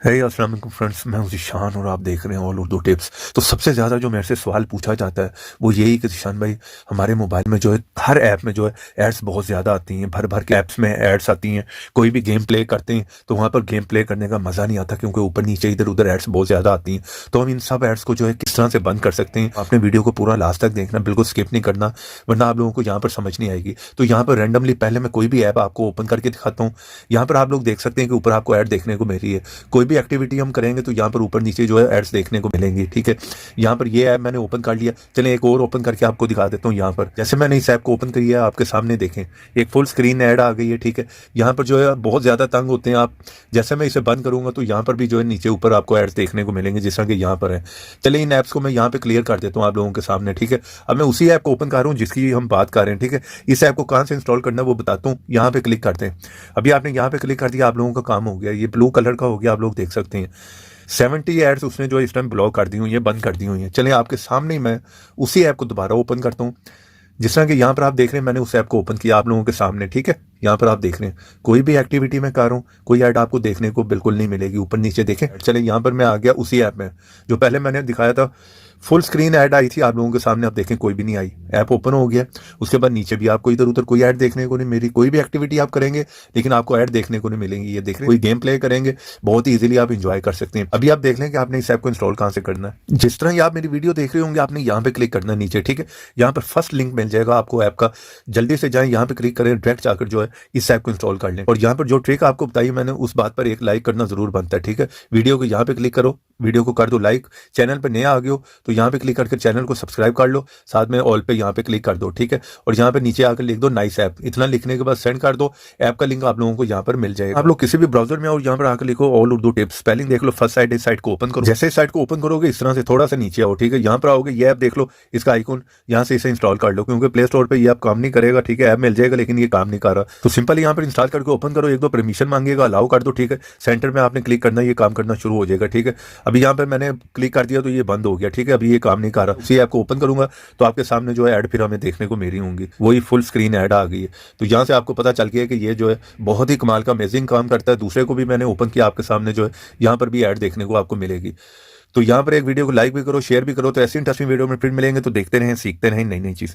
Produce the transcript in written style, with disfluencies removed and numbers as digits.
है अस्सलाम वालेकुम फ्रेंड्स, मैं हूं ज़ीशान और आप देख रहे हैं ऑल उर्दू टिप्स। तो सबसे ज़्यादा जो मेरे से सवाल पूछा जाता है वो यही कि ज़ीशान भाई, हमारे मोबाइल में जो है हर ऐप में जो है एड्स बहुत ज़्यादा आती हैं, भर भर के ऐप्स में एड्स आती हैं। कोई भी गेम प्ले करते हैं तो वहाँ पर गेम प्ले करने का मज़ा नहीं आता, क्योंकि ऊपर नीचे इधर उधर एड्स बहुत ज़्यादा आती हैं। तो हम इन सब एड्स को जो है किस तरह से बंद कर सकते हैं, आपने वीडियो को पूरा लास्ट तक देखना, बिल्कुल स्किप नहीं करना, वरना आप लोगों को यहाँ पर समझ नहीं आएगी। तो यहाँ पर रैंडमली पहले मैं कोई भी ऐप आपको ओपन करके दिखाता हूँ। यहाँ पर आप लोग देख सकते हैं कि ऊपर आपको ऐड देखने को मिल रही है। कोई भी एक्टिविटी हम करेंगे तो यहाँ पर ऊपर नीचे जो है एड्स देखने को मिलेंगी। ठीक है, यहाँ पर ये ऐप मैंने ओपन कर लिया। चलें एक और ओपन करके आपको दिखा देता हूँ। यहाँ पर जैसे मैंने इस ऐप को ओपन किया है, आपके सामने देखें एक फुल स्क्रीन ऐड आ गई है। ठीक है, यहाँ पर जो है बहुत ज़्यादा तंग होते हैं आप। जैसे मैं इसे बंद करूंगा तो यहाँ पर भी जो है नीचे ऊपर आपको एड्स देखने को मिलेंगे, जिस तरह कि यहाँ पर है। चलिए इन ऐप्स को मैं यहाँ पे क्लियर कर देता हूँ आप लोगों के सामने। ठीक है, अब मैं उसी ऐप को ओपन कर रहा हूँ जिसकी हम बात कर रहे हैं। ठीक है, इस ऐप को कहाँ से इंस्टॉल करना है वो बताता हूँ। यहाँ पे क्लिक करते हैं। अभी आपने यहाँ पे क्लिक कर दिया, आप लोगों का काम हो गया। ये ब्लू कलर का हो गया, आप लोग देख सकते हैं 70 एड्स उसने जो इस टाइम ब्लॉक कर दी हुई है, बंद कर दी हुई है। चलिए आपके सामने ही मैं उसी ऐप को दोबारा ओपन करता हूँ। जिस तरह कि यहाँ पर आप देख रहे हैं, मैंने उस ऐप को ओपन किया आप लोगों के सामने। ठीक है, यहाँ पर आप देख रहे हैं कोई भी एक्टिविटी मैं कर रहा हूँ, कोई ऐड आपको देखने को बिल्कुल नहीं मिलेगी। ऊपर नीचे देखें। चले यहाँ पर मैं आ गया उसी ऐप में जो पहले मैंने दिखाया था। फुल स्क्रीन ऐड आई थी आप लोगों के सामने, आप देखें कोई भी नहीं आई। ऐप ओपन हो गया। उसके बाद नीचे भी आपको इधर उधर कोई ऐड देखने को नहीं मिली। कोई भी एक्टिविटी आप करेंगे लेकिन आपको ऐड देखने को नहीं मिलेंगी। ये देख रहे हैं, कोई गेम प्ले करेंगे बहुत ही इजीली आप इंजॉय कर सकते हैं। अभी आप देख लें कि आपने इस ऐप को इंस्टॉल कहाँ से करना है। जिस तरह ही आप मेरी वीडियो देख रहे होंगे, आपने यहाँ पे क्लिक करना है नीचे। ठीक है, यहाँ पर फर्स्ट लिंक मिल जाएगा आपको ऐप का। जल्दी से जाएं, यहाँ पे क्लिक करें, डायरेक्ट जाकर जो है इस ऐप को इंस्टॉल कर लें। और यहाँ पर जो ट्रिक आपको बताई मैंने, उस बात पर एक लाइक करना जरूर बनता है। ठीक है, वीडियो को यहाँ पे क्लिक करो, वीडियो को कर दो लाइक। चैनल पर नया आ गए हो तो यहाँ पे क्लिक करके चैनल को सब्सक्राइब कर लो, साथ में ऑल पे यहाँ पे क्लिक कर दो। ठीक है, और यहाँ पे नीचे आकर लिख दो नाइस ऐप। इतना लिखने के बाद सेंड कर दो। ऐप का लिंक आप लोगों को यहाँ पर मिल जाएगा। आप लोग किसी भी ब्राउजर में और यहाँ पर आकर लिखो ऑल उर्दू टिप्स, स्पेलिंग देख लो। फर्स्ट साइड इस साइट को ओपन करो। जैसे इस साइट को ओपन करोगे इस तरह से थोड़ा सा नीचे आओ। ठीक है, यहाँ पर आओगे, ये ऐप देख लो, इसका आइकन, यहाँ से इसे इंस्टॉल कर लो, क्योंकि प्ले स्टोर पर ये ऐप काम नहीं करेगा। ठीक है, ऐप मिल जाएगा लेकिन ये काम नहीं कर रहा। तो सिंपल यहाँ पर इंस्टॉल करके ओपन करो, एक दो परमिशन मांगेगा, अलाउ कर दो। ठीक है, सेंटर में आपने क्लिक करना, ये काम करना शुरू हो जाएगा। ठीक है, अभी यहाँ पर मैंने क्लिक कर दिया तो ये बंद हो गया। ठीक है, अभी ये काम नहीं कर रहा। उसी ऐप को ओपन करूंगा तो आपके सामने जो है ऐड फिर हमें देखने को मेरी होंगी, वही फुल स्क्रीन ऐड आ गई है। तो यहाँ से आपको पता चल गया कि ये जो है बहुत ही कमाल का अमेजिंग काम करता है। दूसरे को भी मैंने ओपन किया, आपके सामने जो है यहाँ पर भी ऐड देखने को आपको मिलेगी। तो यहाँ पर एक वीडियो को लाइक भी करो, शेयर भी करो। तो ऐसी इंटरेस्टिंग वीडियो में फिर मिलेंगे। तो देखते रहें, सीखते रहें नई नई चीज़।